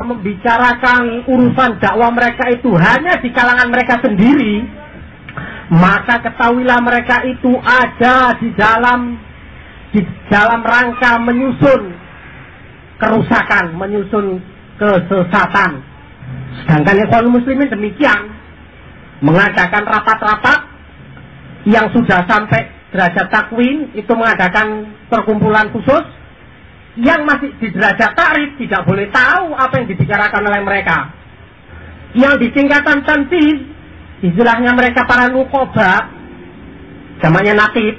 membicarakan urusan dakwah mereka itu hanya di kalangan mereka sendiri, maka ketahuilah mereka itu ada di dalam rangka menyusun kerusakan, menyusun kesesatan. Sedangkan ikhwanul muslimin demikian, mengadakan rapat-rapat yang sudah sampai derajat takwin, itu mengadakan perkumpulan khusus. Yang masih di derajat takrif tidak boleh tahu apa yang dibicarakan oleh mereka. Yang di tingkatan tanfidz, istilahnya mereka para nuqaba, zamannya natib,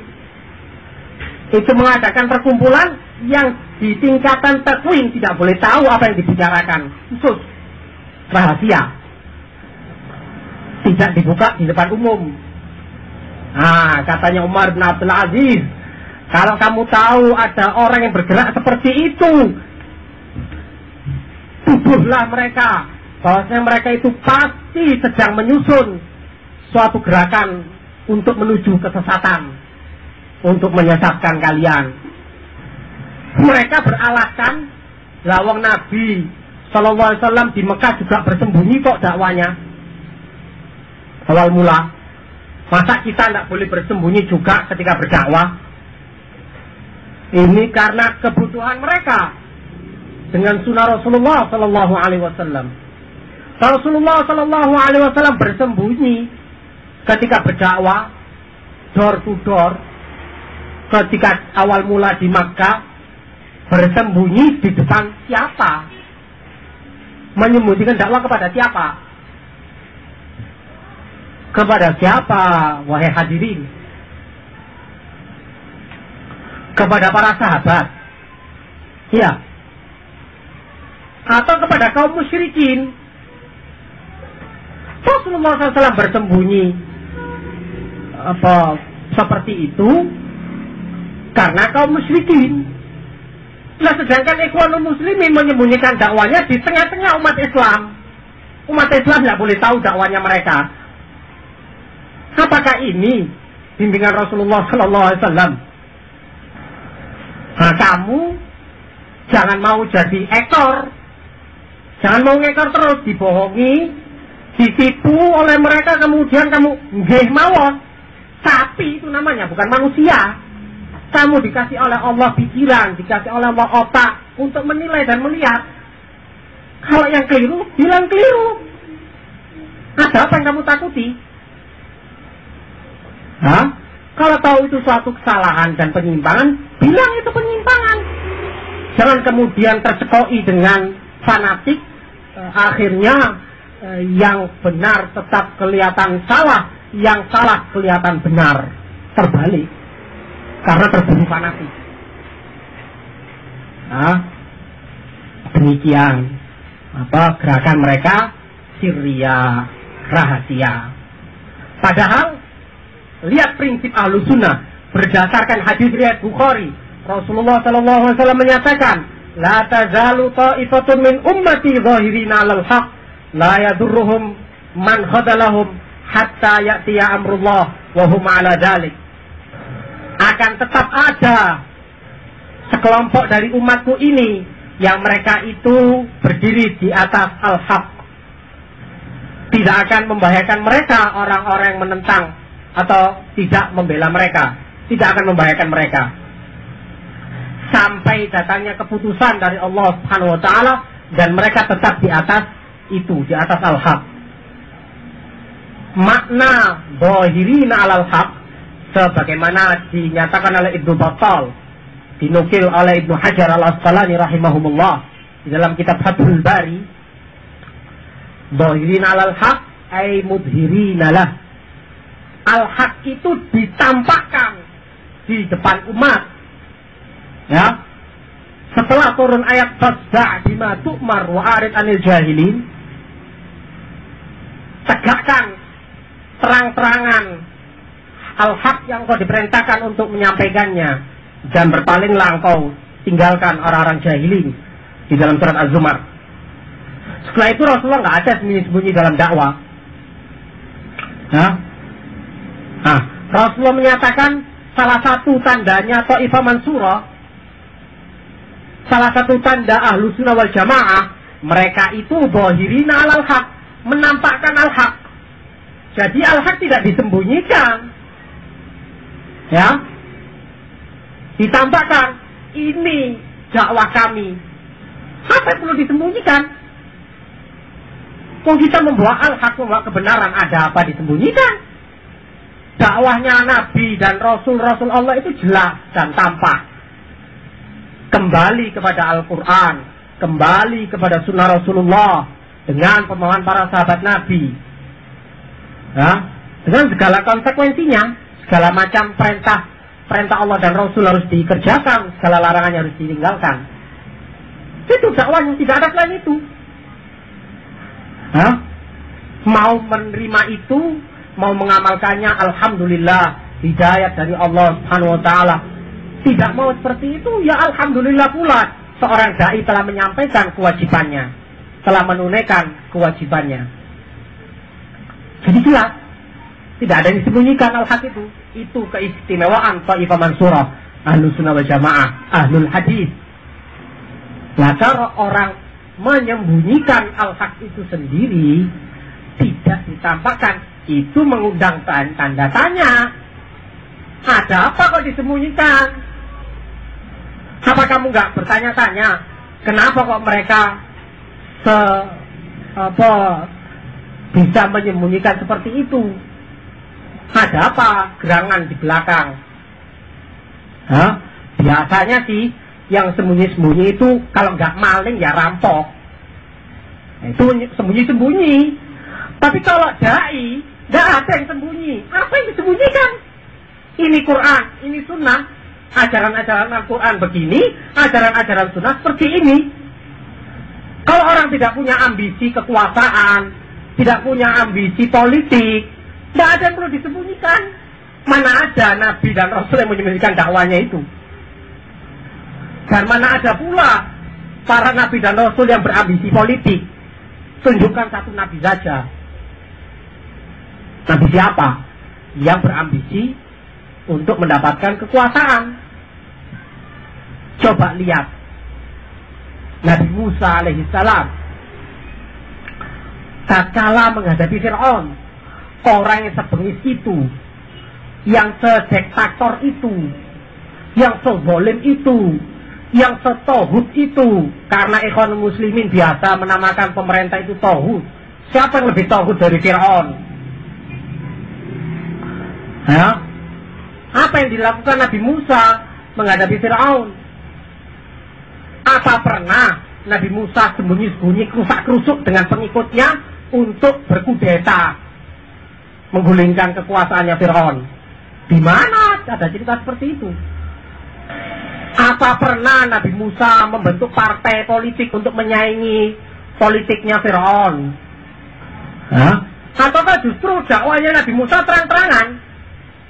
itu mengadakan perkumpulan yang di tingkatan takwin tidak boleh tahu apa yang dibicarakan, khusus rahasia, tidak dibuka di depan umum. Nah, katanya Umar bin Abdul Aziz, kalau kamu tahu ada orang yang bergerak seperti itu, tuduhlah mereka bahwasanya mereka itu pasti sedang menyusun suatu gerakan untuk menuju kesesatan, untuk menyesatkan kalian. Mereka beralasan, lawang Nabi Sallallahu Alaihi Wasallam di Mekah juga bersembunyi kok dakwanya. Awal mula, masa kita tidak boleh bersembunyi juga ketika berdakwah? Ini karena kebutuhan mereka dengan sunnah Rasulullah Sallallahu Alaihi Wasallam. Rasulullah Sallallahu Alaihi Wasallam bersembunyi ketika berdakwah door to door. Ketika awal mula di Makkah, bersembunyi di depan siapa? Menyembunyikan dakwah kepada siapa? Kepada siapa, wahai hadirin? Kepada para sahabat, ya, atau kepada kaum musyrikin. Rasulullah SAW bersembunyi seperti itu karena kaum musyrikin. Nah, sedangkan ikhwanul muslimin menyembunyikan dakwanya di tengah-tengah umat Islam. Umat Islam tidak boleh tahu dakwanya mereka. Apakah ini bimbingan Rasulullah SAW? Nah, kamu jangan mau jadi ekor, jangan mau ngekor terus, dibohongi, ditipu oleh mereka, kemudian kamu nggih mawon. Sapi itu namanya, bukan manusia. Kamu dikasih oleh Allah pikiran, dikasih oleh Allah otak untuk menilai dan melihat. Kalau yang keliru, bilang keliru. Ada apa yang kamu takuti? Hah? Kalau tahu itu suatu kesalahan dan penyimpangan, bilang itu penyimpangan. Jangan kemudian tercekoi dengan fanatik, akhirnya yang benar tetap kelihatan salah, yang salah kelihatan benar. Terbalik, karena terburu fanatik. Nah, demikian gerakan mereka sirria, rahasia. Padahal lihat prinsip Ahlus Sunnah berdasarkan hadis riwayat Bukhari. Rasulullah sallallahu alaihi wasallam menyatakan, "La tazalu ta'ifatun min ummati zahirina 'alal haqq, la yadurruhum man khadalahum hatta ya'tiya amrullah wa hum 'ala dzalik." Akan tetap ada sekelompok dari umatku ini yang mereka itu berdiri di atas al-haq. Tidak akan membahayakan mereka orang-orang yang menentang atau tidak membela mereka, tidak akan membahayakan mereka sampai datangnya keputusan dari Allah Subhanahu wa taala dan mereka tetap di atas itu, di atas al-haq. Makna zahirina 'alal haq sebagaimana dinyatakan oleh Ibnu Battal, dinukil oleh Ibnu Hajar al-Asqalani rahimahumullah di dalam kitab Fathul Bari, zahirina 'alal haq ay mudhirina lah. Al-haq itu ditampakkan di depan umat. Ya. Setelah turun ayat fasda' bima tu'mar wa arid 'anil jahilin, tegakkan terang-terangan al-haq yang kau diperintahkan untuk menyampaikannya dan berpalinglah engkau tinggalkan orang-orang jahilin di dalam surat Az-Zumar. Setelah itu Rasulullah nggak ada sembunyi-sembunyi dalam dakwah. Nah, Rasulullah menyatakan salah satu tandanya Taifah Mansurah, salah satu tanda Ahlus Sunnah wal Jamaah, Mereka itu bohirina alal haq, menampakkan al-haq. Jadi al-haq tidak disembunyikan. Ya. Ditampakkan, ini dakwah kami. Apa yang perlu disembunyikan? Kalau kita membawa al-haq, membawa kebenaran, ada apa disembunyikan? Dakwahnya Nabi dan Rasul-Rasul Allah itu jelas dan tampak. Kembali kepada Al-Quran, kembali kepada sunnah Rasulullah dengan pemahaman para sahabat Nabi, ya, dengan segala konsekuensinya, segala macam perintah Allah dan Rasul harus dikerjakan, segala larangannya harus ditinggalkan. Itu dakwahnya, tidak ada selain itu. Hah? Mau menerima itu, mau mengamalkannya, alhamdulillah, hidayah dari Allah Subhanahu wa taala. Tidak mau seperti itu, ya alhamdulillah pula seorang dai telah menyampaikan kewajibannya, telah menunaikan kewajibannya. Jadi jelas, tidak ada yang disembunyikan al-haq itu. Itu keistimewaan Taifah Mansurah, Ahlus Sunnah wal Jamaah, Ahlul Hadis. Nah, cara orang menyembunyikan al-haq itu sendiri, tidak ditampakkan, itu mengundang tanda tanya. Ada apa kok disembunyikan? Apa kamu nggak bertanya-tanya kenapa kok mereka bisa menyembunyikan seperti itu? Ada apa gerangan di belakang? Hah? Biasanya sih yang sembunyi-sembunyi itu kalau nggak maling ya rampok. Itu sembunyi-sembunyi. Tapi kalau dai nggak ada yang sembunyi. Apa yang disembunyikan? Ini Quran, ini Sunnah. Ajaran-ajaran Al-Quran begini, ajaran-ajaran Sunnah seperti ini. Kalau orang tidak punya ambisi kekuasaan, tidak punya ambisi politik, tidak ada yang perlu disembunyikan. Mana ada Nabi dan Rasul yang menyembunyikan dakwanya itu? Dan mana ada pula para Nabi dan Rasul yang berambisi politik? Tunjukkan satu Nabi saja. Nabi siapa? Yang berambisi untuk mendapatkan kekuasaan. Coba lihat Nabi Musa alaihissalam tatkala menghadapi Fir'aun, orang yang sebengis itu, yang sediktator itu, yang sezalim itu, yang setohut itu. Karena ikhwan muslimin biasa menamakan pemerintah itu tohut. Siapa yang lebih tohut dari Fir'aun? Ya? Apa yang dilakukan Nabi Musa menghadapi Fir'aun? Apa pernah Nabi Musa sembunyi-sembunyi kerusak-kerusuk dengan pengikutnya untuk berkudeta, menggulingkan kekuasaannya Fir'aun? Di mana ada cerita seperti itu? Apa pernah Nabi Musa membentuk partai politik untuk menyaingi politiknya Fir'aun? Ataukah justru dakwanya Nabi Musa terang-terangan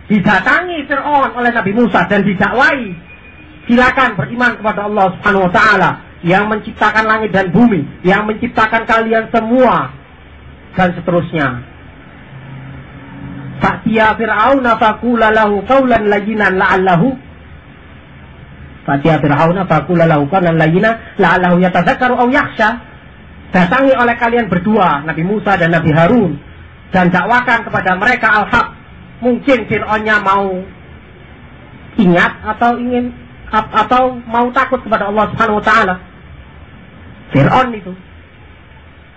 didatangi Fir'aun oleh Nabi Musa dan didakwai, silakan beriman kepada Allah Subhanahu wa taala yang menciptakan langit dan bumi, yang menciptakan kalian semua, dan seterusnya. Fa'tiya Fir'auna faqula lahu qawlan layyinan la'allahu Fa'tiya Fir'auna faqula lahu qawlan layyinan la'allahu yatadzakkaru aw yakhsha. Datangi oleh kalian berdua, Nabi Musa dan Nabi Harun, dan dakwakan kepada mereka al-haq. Mungkin Fir'aunnya mau ingat atau mau takut kepada Allah Subhanahu wa taala. Fir'aun itu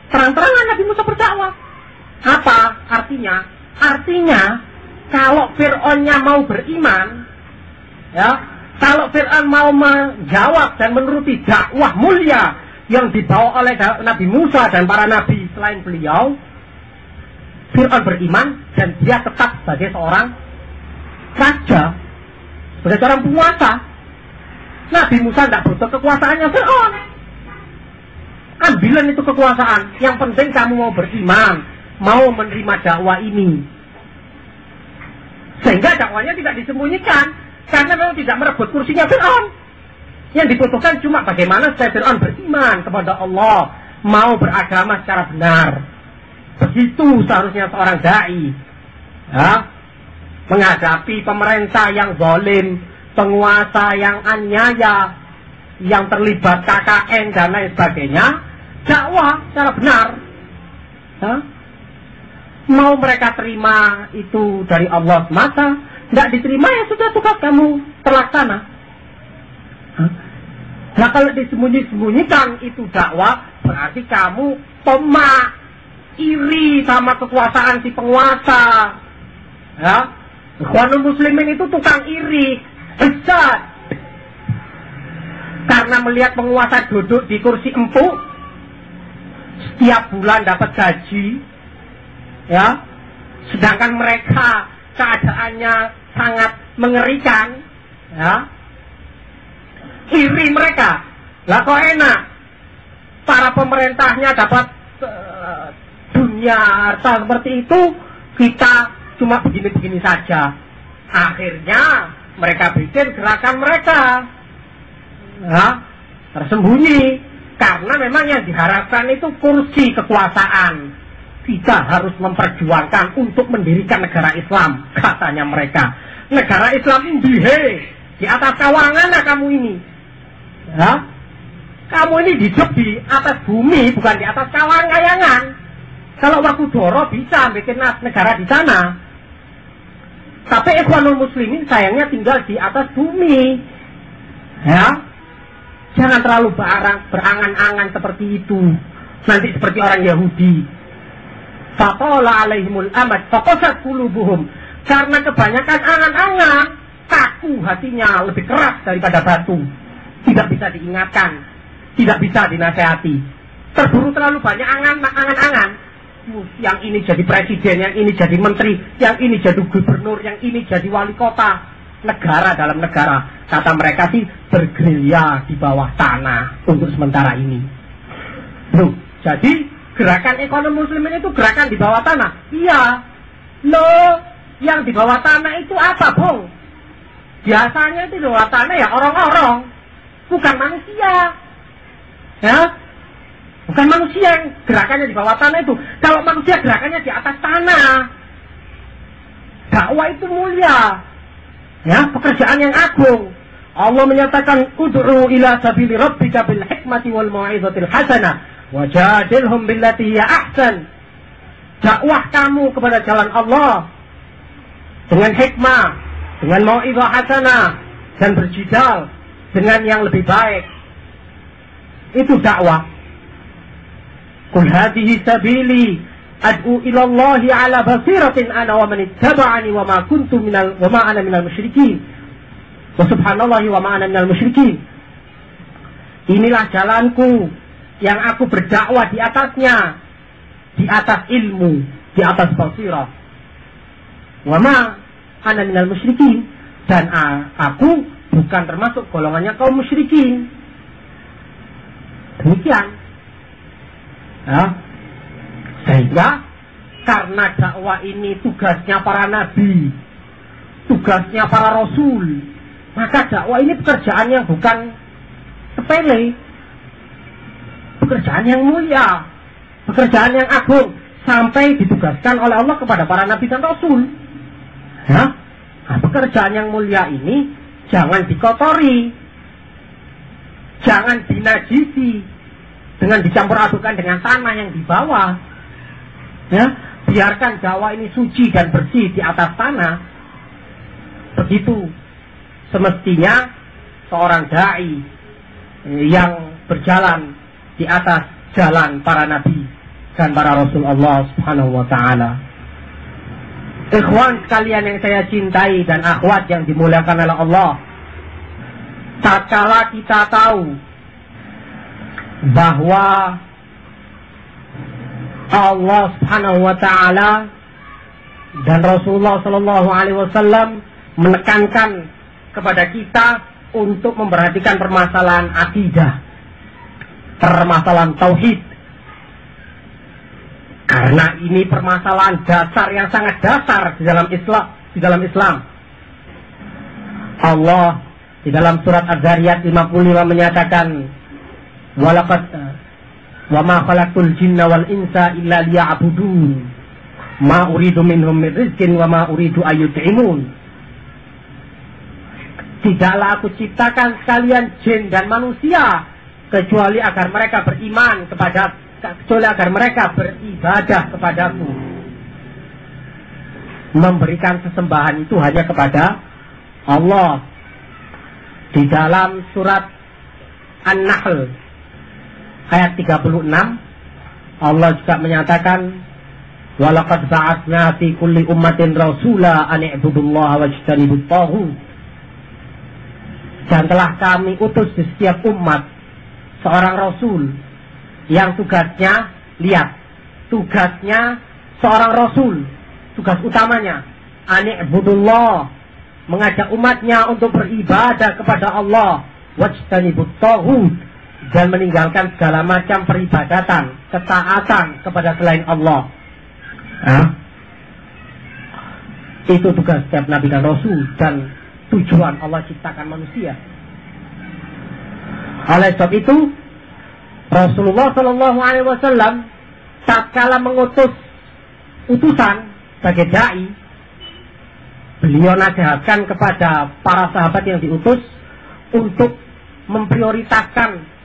terang-terangan Nabi Musa berdakwah. Apa artinya? Artinya kalau Fir'aunnya mau beriman, ya, kalau Fir'aun mau menjawab dan menuruti dakwah mulia yang dibawa oleh Nabi Musa dan para nabi selain beliau, Fir'aun beriman dan dia tetap sebagai seorang raja, sebagai seorang penguasa. Nabi Musa tidak butuh kekuasaannya Fir'aun. Ambilan itu kekuasaan. Yang penting kamu mau beriman, mau menerima dakwah ini. Sehingga dakwanya tidak disembunyikan, karena memang tidak merebut kursinya Fir'aun. Yang dibutuhkan cuma bagaimana supaya Fir'aun beriman kepada Allah, mau beragama secara benar. Begitu seharusnya seorang da'i, ya, menghadapi pemerintah yang zalim, penguasa yang anyaya, yang terlibat KKN dan lain sebagainya. dakwah secara benar. Mau mereka terima itu dari Allah semata, tidak diterima ya sudah, tugas kamu terlaksana. Nah kalau disembunyi-sembunyikan itu dakwah, berarti kamu tomak, iri sama kekuasaan si penguasa. Ya, Ikhwanul Muslimin itu tukang iri, besar. Karena melihat penguasa duduk di kursi empuk, setiap bulan dapat gaji, ya, sedangkan mereka keadaannya sangat mengerikan, ya, iri mereka. Lah kok enak, para pemerintahnya dapat dunia harta seperti itu, kita cuma begini-begini saja. Akhirnya mereka bikin gerakan mereka, ya, tersembunyi, karena memang yang diharapkan itu kursi kekuasaan. Kita harus memperjuangkan untuk mendirikan negara Islam, katanya mereka. Negara Islam di atas kawangan lah kamu ini. Ya? Kamu ini hidup di atas bumi, bukan di atas kawangan-kayangan. Kalau Wakudoro bisa bikin negara di sana. Tapi Ikhwanul Muslimin sayangnya tinggal di atas bumi. Ya? Jangan terlalu berangan-angan seperti itu. Nanti seperti orang Yahudi. Faqala alaihimul amad faqasat qulubuhum. Karena kebanyakan angan-angan, kaku hatinya, lebih keras daripada batu. Tidak bisa diingatkan, tidak bisa dinasehati. Terburu terlalu banyak angan-angan. Yang ini jadi presiden, yang ini jadi menteri, yang ini jadi gubernur, yang ini jadi wali kota. Negara dalam negara. Kata mereka sih bergerilya di bawah tanah untuk sementara ini. Loh, jadi gerakan ekonomi muslimin itu gerakan di bawah tanah. Iya. Loh, yang di bawah tanah itu apa, Bung? Biasanya itu di bawah tanah ya orang-orang, bukan manusia. Ya? Bukan manusia yang gerakannya di bawah tanah itu. Kalau manusia gerakannya di atas tanah. Dakwah itu mulia. Ya, pekerjaan yang agung. Allah menyatakan ud'u ila sabili rabbika bil hikmati wal mau'izatil hasanah wajadilhum billati hiya ahsan. Dakwah kamu kepada jalan Allah dengan hikmah, dengan mau'izah hasanah, dan berjidal dengan yang lebih baik. Itu dakwah. Qul hadhihi sabili ad'u ila Allah ala basiratin ana wa man ittaba'ani wa ma kuntu wa ma ana minal musyrikin. Wa subhanallahi wa ma ana minal musyrikin. Inilah jalanku yang aku berdakwah di atasnya, di atas ilmu, di atas basirah. Wa ma ana minal musyrikin, dan aku bukan termasuk golongannya kaum musyrikin. Demikian. Ya. Sehingga karena dakwah ini tugasnya para nabi, tugasnya para rasul, maka dakwah ini pekerjaan yang bukan sepele, pekerjaan yang mulia, pekerjaan yang agung, sampai ditugaskan oleh Allah kepada para nabi dan rasul. Ya? Nah, pekerjaan yang mulia ini jangan dikotori, jangan dinajisi dengan dicampur adukan dengan tanah yang di bawah. Ya, biarkan dakwah ini suci dan bersih di atas tanah. Begitu semestinya seorang dai yang berjalan di atas jalan para nabi dan para rasul Allah Subhanahu wa taala. Ikhwan sekalian yang saya cintai dan akhwat yang dimuliakan oleh Allah, tatkala kita tahu bahwa Allah Subhanahu wa taala dan Rasulullah sallallahu alaihi wasallam menekankan kepada kita untuk memperhatikan permasalahan akidah, permasalahan tauhid. Karena ini permasalahan dasar yang sangat dasar di dalam Islam. Allah di dalam surat Az-Zariyat 55 menyatakan walaqad wa ma khalaqtul jinna wal insa illa liya'budun ma uridu minhum min rizqin wa ma uridu ayyut'imun. Tidaklah aku ciptakan sekalian jin dan manusia kecuali agar mereka beriman kecuali agar mereka beribadah kepadaku. Memberikan sesembahan itu hanya kepada Allah. Di dalam surat An-Nahl ayat 36 Allah juga menyatakan, walaqad ba'atsna fi kulli ummatin rasula an i'budullaha wajtanibut taghut. Dan telah kami utus di setiap umat seorang rasul yang tugasnya, lihat, tugasnya seorang rasul, tugas utamanya an i'budullah, mengajak umatnya untuk beribadah kepada Allah, wajtanibut taghut, dan meninggalkan segala macam peribadatan, ketaatan kepada selain Allah. Itu tugas setiap nabi dan rasul, dan tujuan Allah ciptakan manusia. Oleh sebab itu, Rasulullah SAW tatkala mengutus utusan sebagai dai, beliau nasihatkan kepada para sahabat yang diutus untuk memprioritaskan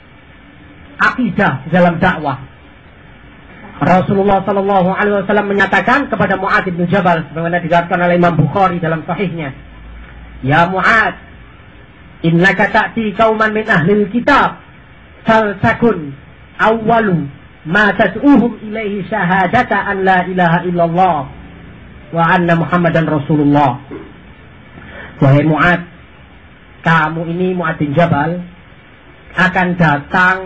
akidah dalam dakwah. Rasulullah SAW menyatakan kepada Mu'adz bin Jabal, sebagaimana diriwayatkan oleh Imam Bukhari dalam sahihnya, ya Mu'adz, innaka ta'ti qauman min ahlil kitab, faltakun awwalu ma tad'uhum ilaihi syahadata an la ilaha illallah wa anna Muhammadan Rasulullah. Wahai Mu'adz, kamu ini Mu'adz bin Jabal akan datang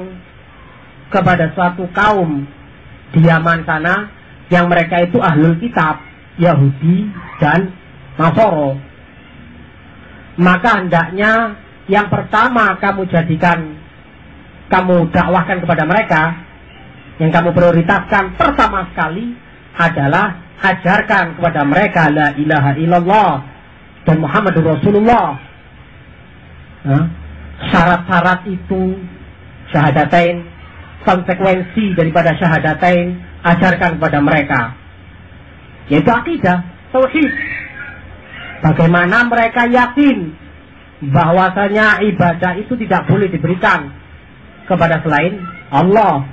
kepada suatu kaum di Yaman sana yang mereka itu ahlul kitab, Yahudi dan Nasoro. Maka hendaknya yang pertama kamu dakwahkan kepada mereka, yang kamu prioritaskan pertama sekali adalah ajarkan kepada mereka la ilaha illallah dan Muhammadur Rasulullah. Syarat-syarat itu, syahadatain, konsekuensi daripada syahadatain, ajarkan kepada mereka, yaitu akidah, tauhid. Bagaimana mereka yakin bahwasanya ibadah itu tidak boleh diberikan kepada selain Allah.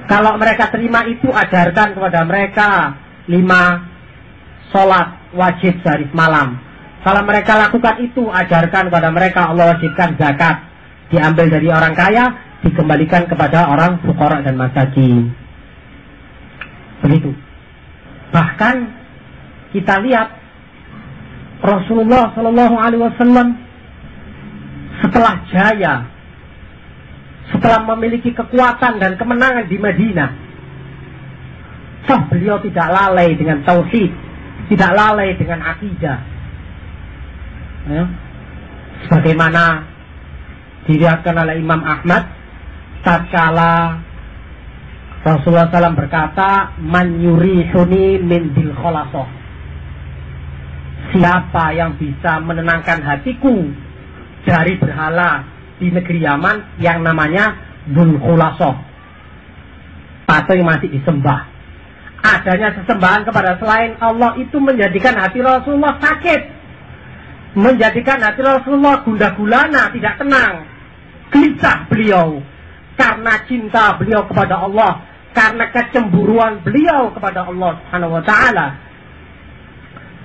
Kalau mereka terima itu, ajarkan kepada mereka 5 sholat wajib sehari malam. Kalau mereka lakukan itu, ajarkan kepada mereka Allah wajibkan zakat, diambil dari orang kaya, dikembalikan kepada orang fuqara dan masakin. Begitu. Bahkan kita lihat Rasulullah SAW setelah jaya, setelah memiliki kekuatan dan kemenangan di Madinah, toh beliau tidak lalai dengan tauhid, tidak lalai dengan akidah. Sebagaimana diriwayatkan oleh Imam Ahmad, tatkala Rasulullah SAW berkata, man yurihuni min dil kholasoh, siapa yang bisa menenangkan hatiku dari berhala di negeri Yaman yang namanya Dzul Khulasoh, patung yang masih disembah. Adanya sesembahan kepada selain Allah itu menjadikan hati Rasulullah sakit, menjadikan hati Rasulullah gundah gulana, tidak tenang, gelisah beliau karena cinta beliau kepada Allah, karena kecemburuan beliau kepada Allah Subhanahu wa taala.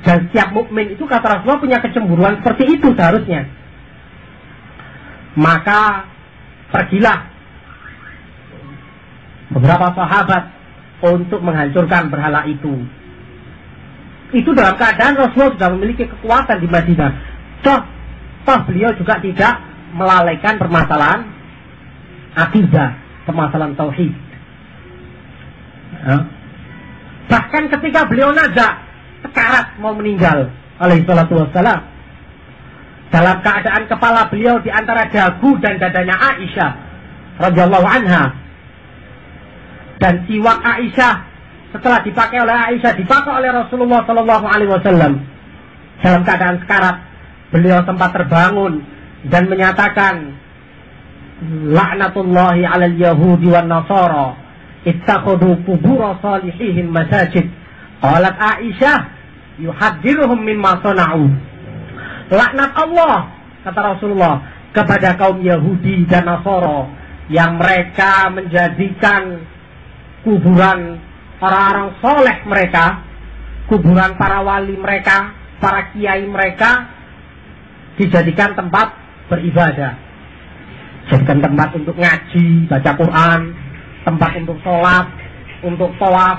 Dan setiap mukmin itu, kata Rasulullah, punya kecemburuan seperti itu seharusnya. Maka pergilah beberapa sahabat untuk menghancurkan berhala itu. Itu dalam keadaan Rasulullah sudah memiliki kekuatan di Madinah. Toh beliau juga tidak melalaikan permasalahan akidah, permasalahan tauhid. Bahkan ketika beliau nazak, sekarat mau meninggal, alaihi salatu wassalam, dalam keadaan kepala beliau di antara dagu dan dadanya Aisyah radhiyallahu anha, dan siwak Aisyah setelah dipakai oleh Aisyah dipakai oleh Rasulullah sallallahu alaihi wasallam. Dalam keadaan sekarat, beliau sempat terbangun dan menyatakan, laknatullahi 'alal yahudi wan nasara ittakhadhu qubur salihihim masajid. Qalat Aisyah yuhaddiruhum mimma sana'u. Laknat Allah, kata Rasulullah, kepada kaum Yahudi dan Nasara yang mereka menjadikan kuburan orang-orang soleh mereka, kuburan para wali mereka, para kiai mereka, dijadikan tempat beribadah, jadikan tempat untuk ngaji, baca Quran, tempat untuk sholat, untuk tawaf.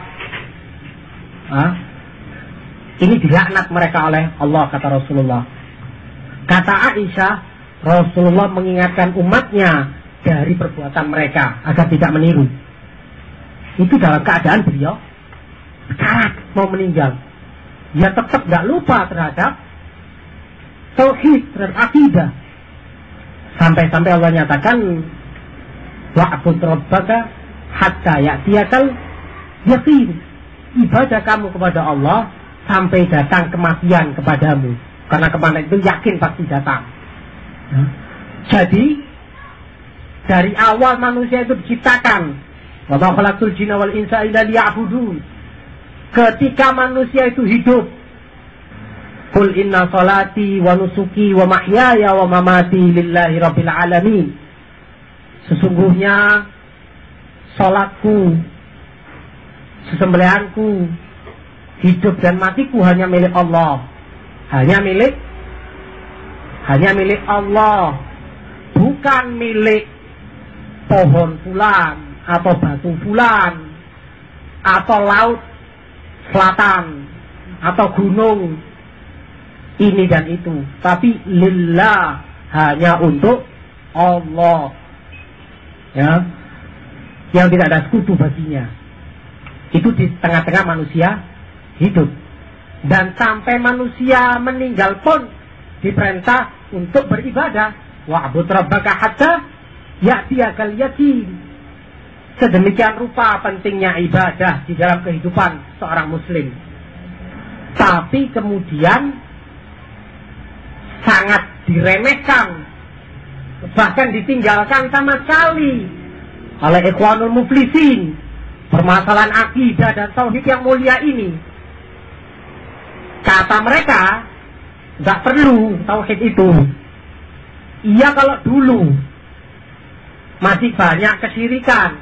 Ini dilaknat mereka oleh Allah, kata Rasulullah. Kata Aisyah, Rasulullah mengingatkan umatnya dari perbuatan mereka agar tidak meniru. Itu dalam keadaan beliau sekarat mau meninggal. Dia tetap gak lupa terhadap tauhid, terhadap akidah. Sampai-sampai Allah nyatakan, wa'bud rabbaka hatta ya'tiyakal yaqin. Ibadah kamu kepada Allah sampai datang kematian kepadamu. Karena kematian itu yakin pasti datang. Jadi dari awal manusia itu diciptakan, wa ma khalaqtul jinna wal insa illa liya'budun. Ketika manusia itu hidup, qul inna salati wa nusuki wa mahyaya wa mamati lillahi rabbil alamin. Sesungguhnya salatku, sesembelihanku, hidup dan matiku hanya milik Allah. Hanya milik Allah, bukan milik pohon fulan atau batu fulan atau laut selatan atau gunung ini dan itu, tapi lillah, hanya untuk Allah, ya, yang tidak ada sekutu baginya. Itu di tengah-tengah manusia hidup. Dan sampai manusia meninggal pun diperintah untuk beribadah. Wa'bud rabbaka hatta ya'tiyakal yaqin. Sedemikian rupa pentingnya ibadah di dalam kehidupan seorang muslim. Tapi kemudian sangat diremehkan, bahkan ditinggalkan sama sekali oleh ikhwanul muflisin. Permasalahan akidah dan tauhid yang mulia ini, kata mereka, nggak perlu tauhid itu. Iya, kalau dulu masih banyak kesyirikan,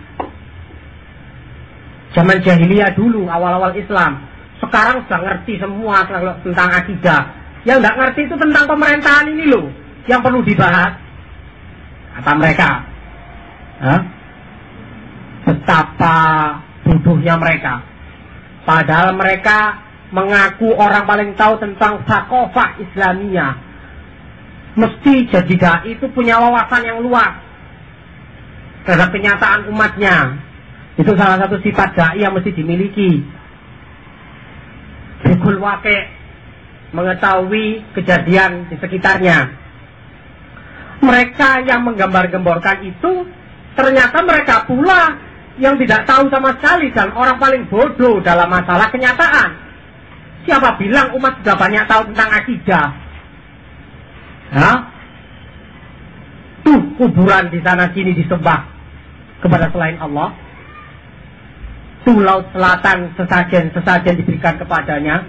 zaman jahiliyah dulu, awal-awal Islam. Sekarang sudah ngerti semua tentang akidah. Yang nggak ngerti itu tentang pemerintahan ini loh, yang perlu dibahas, kata mereka. Betapa bodohnya mereka. Padahal mereka mengaku orang paling tahu tentang sakofah Islamiyah. Mesti jadi dai itu punya wawasan yang luas terhadap kenyataan umatnya. Itu salah satu sifat dai yang mesti dimiliki. Bikul waqi', mengetahui kejadian di sekitarnya. Mereka yang menggambar-gemborkan itu ternyata mereka pula yang tidak tahu sama sekali dan orang paling bodoh dalam masalah kenyataan. Siapa bilang umat sudah banyak tahu tentang akidah? Tuh kuburan di sana sini disembah kepada selain Allah. Tuh laut selatan sesajen diberikan kepadanya.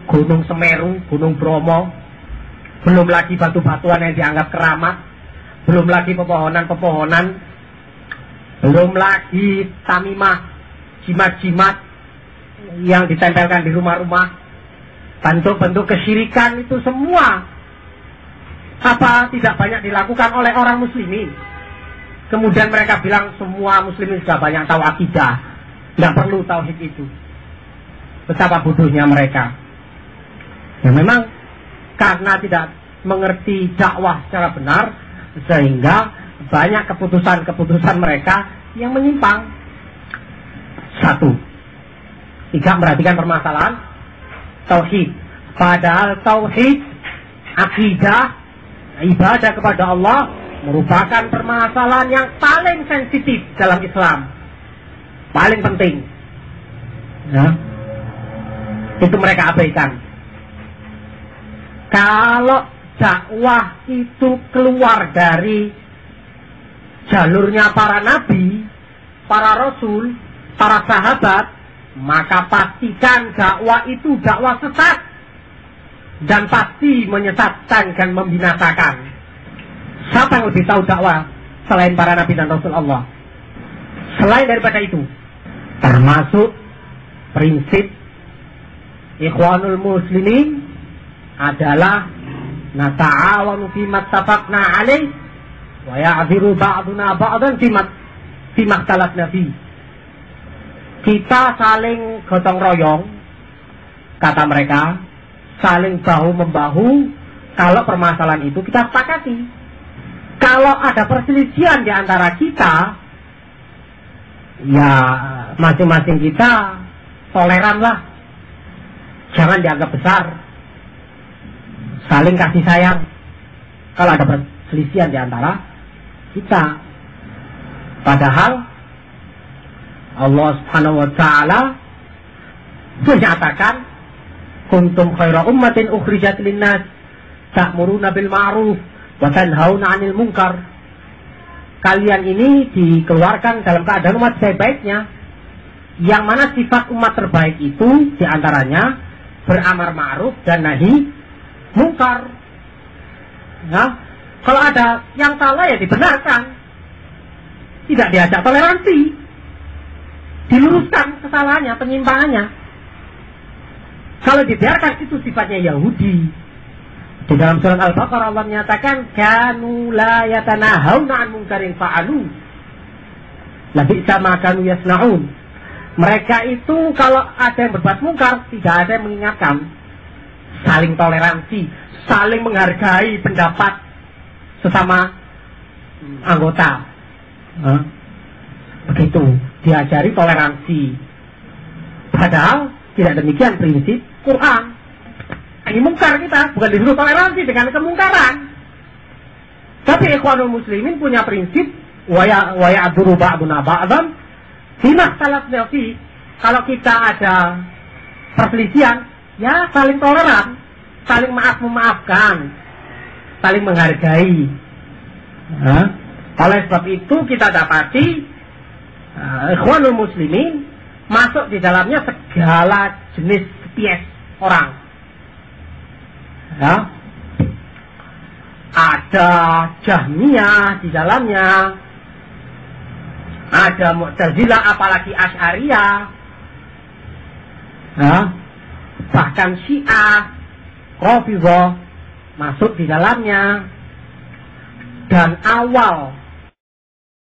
Gunung Semeru, Gunung Bromo. Belum lagi batu-batuan yang dianggap keramat. Belum lagi pepohonan-pepohonan. Belum lagi tamimah, jimat-jimat yang ditempelkan di rumah-rumah. Bentuk-bentuk kesyirikan itu semua apa tidak banyak dilakukan oleh orang muslimin. Kemudian mereka bilang semua muslimin sudah banyak tahu akidah, tidak perlu tauhid itu. Betapa bodohnya mereka. Ya memang karena tidak mengerti dakwah secara benar, sehingga banyak keputusan-keputusan mereka yang menyimpang. Satu, tidak perhatikan permasalahan tauhid. Padahal tauhid, akidah, ibadah kepada Allah merupakan permasalahan yang paling sensitif dalam Islam, paling penting. Ya. Itu mereka abaikan. Kalau dakwah itu keluar dari jalurnya para nabi, para rasul, para sahabat, maka pastikan dakwah itu dakwah sesat dan pasti menyesatkan dan membinasakan. Siapa yang lebih tahu dakwah selain para nabi dan rasul Allah? Selain daripada itu, termasuk prinsip Ikhwanul Muslimin adalah nata'awanu fima ittafaqna alaih wa ya'dziru ba'duna ba'dan fima ikhtalafna fi. Kita saling gotong royong, kata mereka, saling bahu-membahu kalau permasalahan itu kita sepakati. Kalau ada perselisihan di antara kita, ya masing-masing kita toleranlah, jangan dianggap besar, saling kasih sayang. Kalau ada perselisihan di antara kita, padahal Allah Subhanahu wa taala menyatakan kuntum khaira ummatin ukhrijat linnas ta'muruna bil ma'ruf wa tanhauna 'anil munkar. Kalian ini dikeluarkan dalam keadaan umat sebaik-baiknya, yang mana sifat umat terbaik itu diantaranya beramar ma'ruf dan nahi munkar. Nah, kalau ada yang salah ya dibenarkan, tidak diajak toleransi, diluruskan kesalahannya, penyimpangannya. Kalau dibiarkan itu sifatnya Yahudi. Di dalam surat Al-Baqarah Allah menyatakan kanu la yatanahawna an munkarin fa'alu labi'sa ma kanu yasna'un. Mereka itu kalau ada yang berbuat mungkar tidak ada yang mengingatkan. Saling toleransi, saling menghargai pendapat sesama anggota. Begitu, diajari toleransi. Padahal tidak demikian prinsip Quran. Ini mungkar kita, bukan disuruh toleransi dengan kemungkaran. Tapi Ikhwanul Muslimin punya prinsip wa ya'dzuru ba'duna ba'dan fima ikhtalafna fi. Kalau kita ada perselisihan, ya saling toleran, saling maaf-memaafkan, saling menghargai. Oleh sebab itu kita dapati Ikhwanul Muslimin masuk di dalamnya segala jenis spesies orang. Ya. Ada Jahmiyah di dalamnya, ada Mu'tazilah, apalagi Asy'ariyah, ya. Bahkan Syiah, Rafidhah masuk di dalamnya. Dan awal